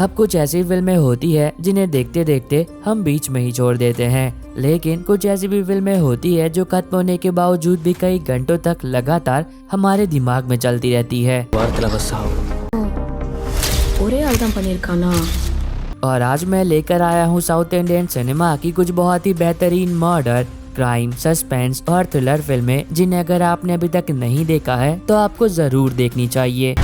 अब कुछ ऐसी फिल्में होती है जिन्हें देखते देखते हम बीच में ही छोड़ देते हैं, लेकिन कुछ ऐसी भी फिल्में होती है जो खत्म होने के बावजूद भी कई घंटों तक लगातार हमारे दिमाग में चलती रहती है। ஒரே ஆள் தான் பண்ணிருக்கானா? और आज मैं लेकर आया हूँ साउथ इंडियन सिनेमा की कुछ बहुत ही बेहतरीन मर्डर, क्राइम, सस्पेंस और थ्रिलर फिल्में जिन्हें अगर आपने अभी तक नहीं देखा है तो आपको जरूर देखनी चाहिए।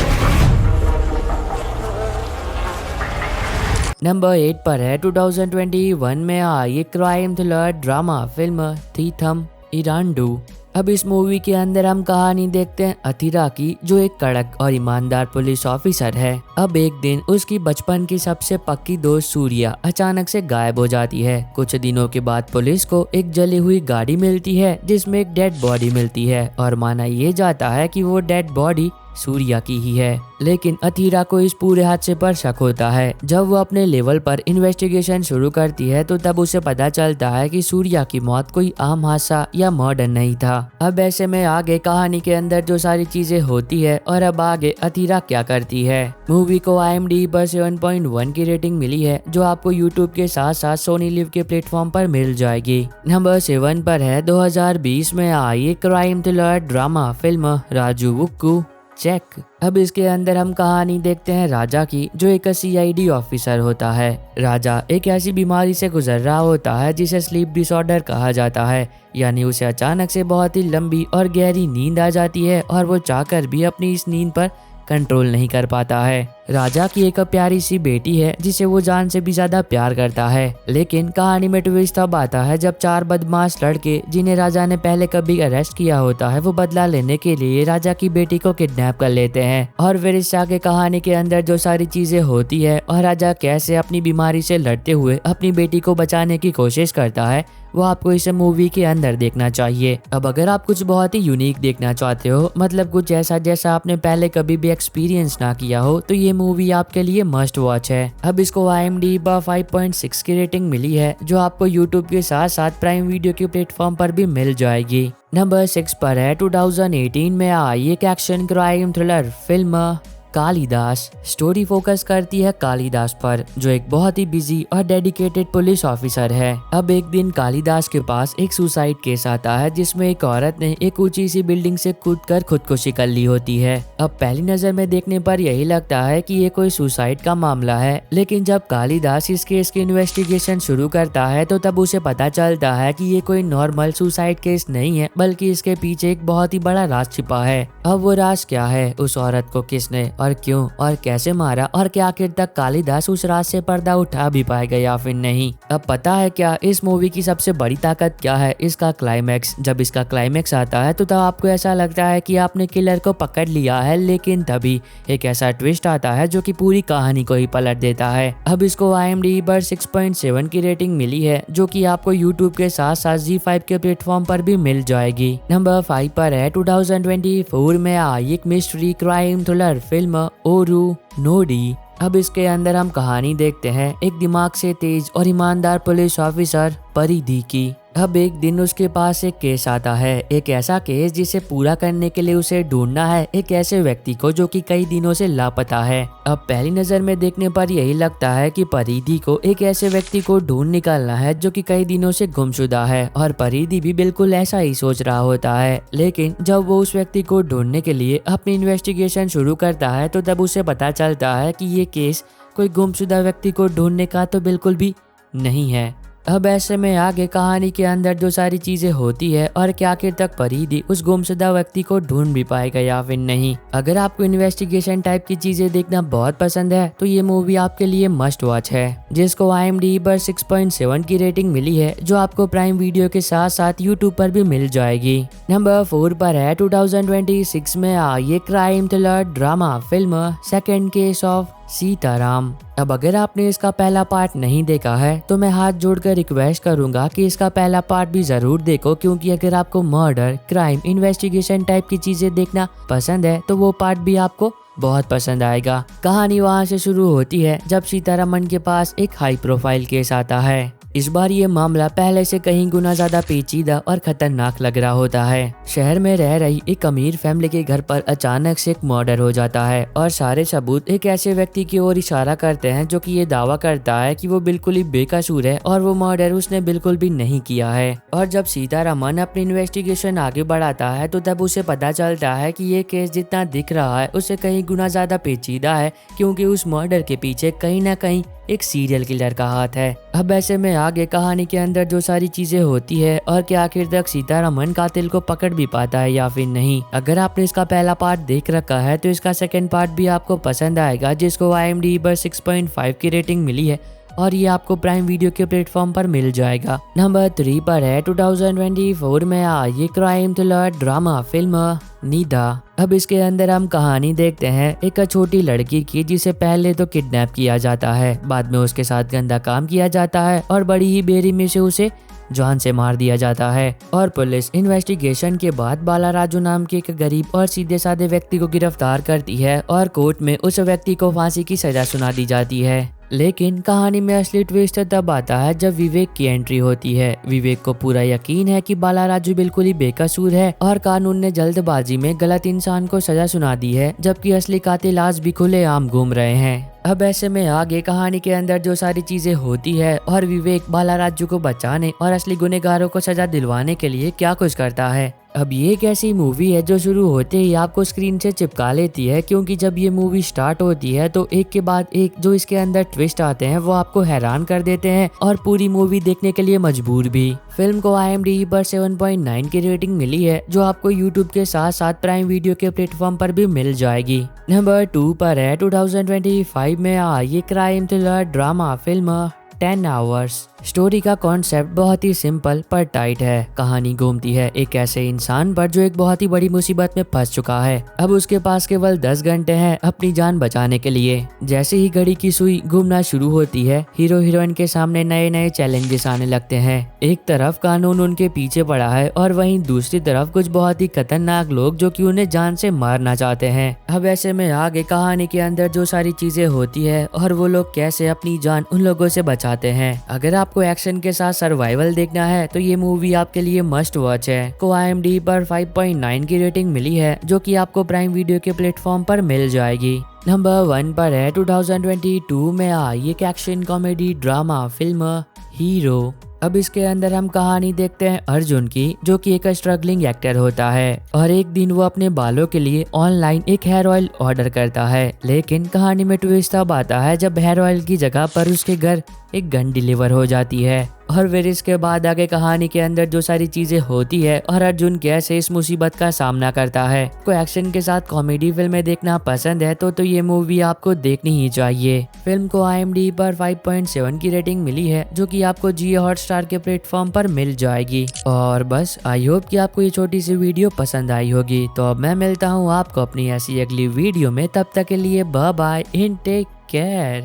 नंबर 8 पर है 2021 में आई क्राइम थ्रिलर ड्रामा फिल्म थीथम इरांडू। अब इस मूवी के अंदर हम कहानी देखते हैं अथिरा की, जो एक कड़क और ईमानदार पुलिस ऑफिसर है। अब एक दिन उसकी बचपन की सबसे पक्की दोस्त सूर्या अचानक से गायब हो जाती है। कुछ दिनों के बाद पुलिस को एक जली हुई गाड़ी मिलती है जिसमें एक डेड बॉडी मिलती है और माना ये जाता है कि वो डेड बॉडी सूर्या की ही है। लेकिन अथीरा को इस पूरे हादसे पर शक होता है। जब वो अपने लेवल पर इन्वेस्टिगेशन शुरू करती है तो तब उसे पता चलता है कि सूर्या की मौत कोई आम हादसा या मर्डर नहीं था। अब ऐसे में आगे कहानी के अंदर जो सारी चीजें होती है और अब आगे अथीरा क्या करती है। मूवी को IMDb पर 7.1 की रेटिंग मिली है, जो आपको यूट्यूब के साथ साथ सोनी लिव के प्लेटफॉर्म पर मिल जाएगी। नंबर 7 पर है 2020 में आई crime thriller drama film Raju Vukku check. अब इसके अंदर हम कहानी देखते हैं राजा की, जो एक CID ऑफिसर होता है। राजा एक ऐसी बीमारी से गुजर रहा होता है जिसे स्लीप डिसऑर्डर कहा जाता है, यानी उसे अचानक से बहुत ही लंबी और गहरी नींद आ जाती है और वो चाहकर भी अपनी इस नींद पर कंट्रोल नहीं कर पाता है। राजा की एक प्यारी सी बेटी है जिसे वो जान से भी ज्यादा प्यार करता है। लेकिन कहानी में ट्विस्ट तब आता है जब 4 बदमाश लड़के, जिन्हें राजा ने पहले कभी अरेस्ट किया होता है, वो बदला लेने के लिए राजा की बेटी को किडनैप कर लेते हैं। और फिर इस आगे कहानी के अंदर जो सारी चीजें होती है और राजा कैसे अपनी बीमारी से लड़ते हुए अपनी बेटी को बचाने की कोशिश करता है, वो आपको इस मूवी के अंदर देखना चाहिए। अब अगर आप कुछ बहुत ही यूनिक देखना चाहते हो, मतलब कुछ ऐसा जैसा आपने पहले कभी भी एक्सपीरियंस ना किया हो, तो ये मूवी आपके लिए मस्ट वॉच है। अब इसको IMDb पर 5.6 की रेटिंग मिली है, जो आपको यूट्यूब के साथ साथ प्राइम वीडियो के प्लेटफॉर्म पर भी मिल जाएगी। नंबर 6 पर है 2018 में आई एक action crime thriller film Kalidas. Story focus करती है कालिदास पर, जो एक बहुत ही बिजी और डेडिकेटेड पुलिस ऑफिसर है। अब एक दिन कालिदास के पास एक सुसाइड केस आता है जिसमें एक औरत ने एक ऊंची सी बिल्डिंग से कूदकर खुदकुशी कर ली होती है। अब पहली नजर में देखने पर यही लगता है कि ये कोई सुसाइड का मामला है, लेकिन जब कालिदास इस केस की इन्वेस्टिगेशन शुरू करता है तो तब उसे पता चलता है कि ये कोई नॉर्मल सुसाइड केस नहीं है, बल्कि इसके पीछे एक बहुत ही बड़ा राज छिपा है। अब वो राज क्या है, उस औरत को किसने और क्यों और कैसे मारा, और क्या आखिर तक कालिदास उस राज से पर्दा उठा भी पाएगा या फिर नहीं। अब पता है क्या इस मूवी की सबसे बड़ी ताकत क्या है, इसका क्लाइमैक्स। जब इसका क्लाइमैक्स आता है तो तब आपको ऐसा लगता है कि आपने किलर को पकड़ लिया है, लेकिन तभी एक ऐसा ट्विस्ट आता है जो कि पूरी कहानी को ही पलट देता है। अब इसको IMDb पर 6.7 की रेटिंग मिली है, जो कि आपको यूट्यूब के साथ साथ ZEE5 के प्लेटफॉर्म पर भी मिल जाएगी। नंबर 5 पर है 2024 में आई एक मिस्ट्री क्राइम थ्रिलर फिल्म ओरू नोडी। अब इसके अंदर हम कहानी देखते हैं एक दिमाग से तेज और ईमानदार पुलिस ऑफिसर परिधि की। अब एक दिन उसके पास एक केस आता है, एक ऐसा केस जिसे पूरा करने के लिए उसे ढूंढना है एक ऐसे व्यक्ति को जो कि कई दिनों से लापता है। अब पहली नजर में देखने पर यही लगता है कि परिधि को एक ऐसे व्यक्ति को ढूंढ निकालना है जो कि कई दिनों से गुमशुदा है, और परिधि भी बिल्कुल ऐसा ही सोच रहा होता है। लेकिन जब वो उस व्यक्ति को ढूंढने के लिए अपनी इन्वेस्टिगेशन शुरू करता है तो तब उसे पता चलता है कि ये केस कोई गुमशुदा व्यक्ति को ढूंढने का तो बिल्कुल भी नहीं है। अब ऐसे में आगे कहानी के अंदर जो सारी चीजें होती है और क्या आखिर तक परिधि उस गुमशुदा व्यक्ति को ढूंढ भी पाएगा या फिर नहीं। अगर आपको इन्वेस्टिगेशन टाइप की चीजें देखना बहुत पसंद है तो ये मूवी आपके लिए मस्ट वॉच है, जिसको IMDb पर 6.7 की रेटिंग मिली है, जो आपको प्राइम वीडियो के साथ साथ यूट्यूब पर भी मिल जाएगी। नंबर 4 पर है 2026 में आई एक crime thriller drama film second case of Sitaram. अब अगर आपने इसका पहला पार्ट नहीं देखा है तो मैं हाथ जोड़कर रिक्वेस्ट करूंगा कि इसका पहला पार्ट भी जरूर देखो, क्योंकि अगर आपको मर्डर, क्राइम, इन्वेस्टिगेशन टाइप की चीजें देखना पसंद है तो वो पार्ट भी आपको बहुत पसंद आएगा। कहानी वहां से शुरू होती है जब सीतारमण के पास एक हाई प्रोफाइल केस आता है। इस बार ये मामला पहले से कहीं गुना ज्यादा पेचीदा और खतरनाक लग रहा होता है। शहर में रह रही एक अमीर फैमिली के घर पर अचानक से एक मर्डर हो जाता है और सारे सबूत एक ऐसे व्यक्ति की ओर इशारा करते हैं जो कि ये दावा करता है कि वो बिल्कुल ही बेकसूर है और वो मर्डर उसने बिल्कुल भी नहीं किया है। और जब सीतारमन अपनी इन्वेस्टिगेशन आगे बढ़ाता है तो तब उसे पता चलता है कि ये केस जितना दिख रहा है उससे कहीं गुना ज्यादा पेचीदा है, क्योंकि उस मर्डर के पीछे कहीं ना कहीं एक सीरियल किलर का हाथ है। अब ऐसे में आगे कहानी के अंदर जो सारी चीजें होती है और क्या आखिर तक सीतारमन कातिल को पकड़ भी पाता है या फिर नहीं। अगर आपने इसका पहला पार्ट देख रखा है तो इसका सेकंड पार्ट भी आपको पसंद आएगा, जिसको IMDb पर 6.5 की रेटिंग मिली है और ये आपको प्राइम वीडियो के प्लेटफॉर्म पर मिल जाएगा। नंबर 3 पर है 2024 में आई क्राइम थ्रिलर ड्रामा फिल्म नीदा। अब इसके अंदर हम कहानी देखते हैं एक छोटी लड़की की, जिसे पहले तो किडनैप किया जाता है, बाद में उसके साथ गंदा काम किया जाता है और बड़ी ही बेरहमी से उसे जान से मार दिया जाता है। और पुलिस इन्वेस्टिगेशन के बाद बाला राजू नाम के एक गरीब और सीधे साधे व्यक्ति को गिरफ्तार करती है और कोर्ट में उस व्यक्ति को फांसी की सजा सुना दी जाती है। लेकिन कहानी में असली ट्विस्ट तब आता है जब विवेक की एंट्री होती है। विवेक को पूरा यकीन है कि बाला राजू बिल्कुल ही बेकसूर है और कानून ने जल्दबाजी में गलत इंसान को सजा सुना दी है, जबकि असली कातिल आज भी खुलेआम घूम रहे हैं। अब ऐसे में आगे कहानी के अंदर जो सारी चीजें होती है और विवेक बाला राजू को बचाने और असली गुनहगारों को सजा दिलवाने के लिए क्या कुछ करता है। अब ये एक ऐसी मूवी है जो शुरू होते ही आपको स्क्रीन से चिपका लेती है, क्योंकि जब ये मूवी स्टार्ट होती है तो एक के बाद एक जो इसके अंदर ट्विस्ट आते हैं वो आपको हैरान कर देते हैं और पूरी मूवी देखने के लिए मजबूर भी। फिल्म को IMDb पर 7.9 की रेटिंग मिली है, जो आपको YouTube के साथ साथ प्राइम वीडियो के प्लेटफॉर्म पर भी मिल जाएगी। नंबर 2 पर है 2025 में आई crime thriller drama film 10 hours. Story का कॉन्सेप्ट बहुत ही सिंपल पर टाइट है। कहानी घूमती है एक ऐसे इंसान पर जो एक बहुत ही बड़ी मुसीबत में फंस चुका है। अब उसके पास केवल 10 घंटे हैं अपनी जान बचाने के लिए। जैसे ही घड़ी की सुई घूमना शुरू होती है, हीरो हीरोइन के सामने नए नए चैलेंजेस आने लगते हैं। एक तरफ कानून उनके पीछे पड़ा है और वहीं दूसरी तरफ कुछ बहुत ही खतरनाक लोग जो कि उन्हें जान से मारना चाहते हैं। अब ऐसे में आगे कहानी के अंदर जो सारी चीजें होती है और वो लोग कैसे अपनी जान उन लोगों से बचाते हैं। अगर आपको एक्शन के साथ सर्वाइवल देखना है तो ये मूवी आपके लिए मस्ट वॉच है। को IMDb पर 5.9 की रेटिंग मिली है, जो कि आपको प्राइम वीडियो के प्लेटफॉर्म पर मिल जाएगी। नंबर 1 पर है 2022 में आई एक action comedy drama film hero. अब इसके अंदर हम कहानी देखते हैं अर्जुन की, जो कि एक स्ट्रगलिंग एक्टर होता है और एक दिन वो अपने बालों के लिए ऑनलाइन एक हेयर ऑयल ऑर्डर करता है। लेकिन कहानी में ट्विस्ट तब आता है जब हेयर ऑयल की जगह पर उसके घर एक गन डिलीवर हो जाती है। और फिर इसके बाद आगे कहानी के अंदर जो सारी चीजें होती है और अर्जुन कैसे इस मुसीबत का सामना करता है। को एक्शन के साथ कॉमेडी फिल्में देखना पसंद है तो ये मूवी आपको देखनी ही चाहिए। फिल्म को IMDb पर 5.7 की रेटिंग मिली है, जो कि आपको Jio Hotstar के प्लेटफॉर्म पर मिल जाएगी। और बस आई होप कि आपको ये छोटी सी वीडियो पसंद आई होगी। तो अब मैं मिलता हूँ आपको अपनी ऐसी अगली वीडियो में, तब तक के लिए bye bye and take care.